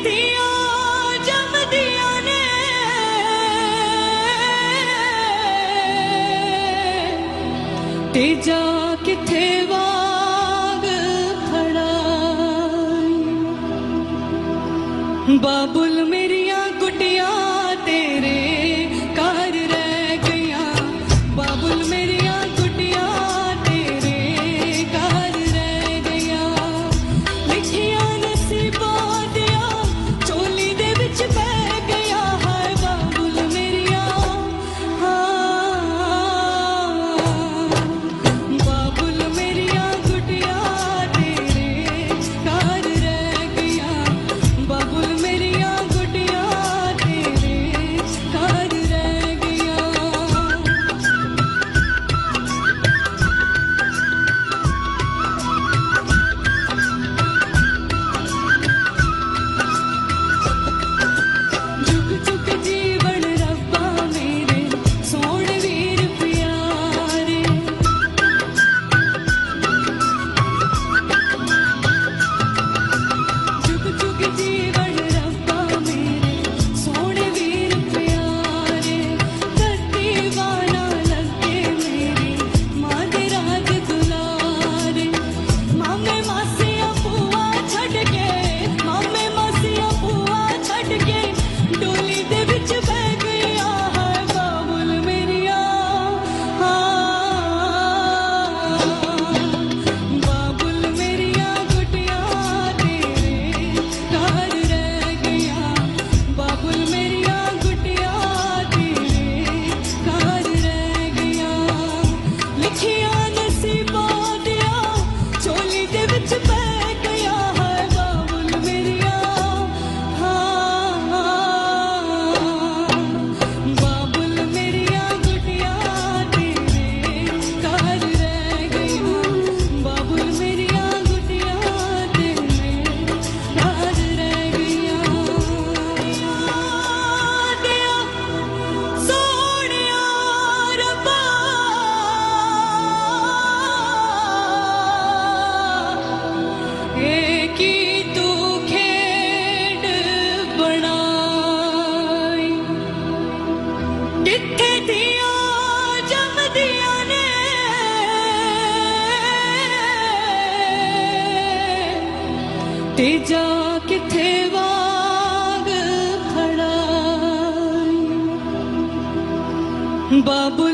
दिया जम दिया ने तेजा किथे वाग फड़ाई बाबुल मेरिया गुटिया तेरे घर रह गया बाबुल मेरिया गुटिया तेरे घर रह गया लिखिया नसीबा दिया चोली दे विच पै गया हाय बाबुल मेरिया बाबुल मेरिया गुटिया तेरे घर रह गया बाबुल मेरिया गुटिया तेरे घर रह गया झुक झुक जीवन रब्बा मेरे सोने वीर प्यारे झुक झुक जीवन रब्बा मेरे सोने वीर प्यारे धरती वाला लगे मेरी मां दे राज दुलारे मामे मासिया पुआ छड़ के मामे मासिया पुआ छड़ के डोली दे विच बह गया हाय बाबुल मेरिया बाबुल मेरिया गुटिया तेरे घर रह गया बाबुल मेरिया गुटिया तेरे घर रह गया लिखिया नसीबा दिया चोली दे विच पै गया हाय बाबुल मेरिया बाबुल मेरिया गुटिया तेरे घर रह गया बाबुल मेरिया गुटिया तेरे घर रह गया दिया सोनिया रब्बा की तू खेड बनाई किथे दिया जम दिया ने तेजा किथे वाग फड़ाई बाबुल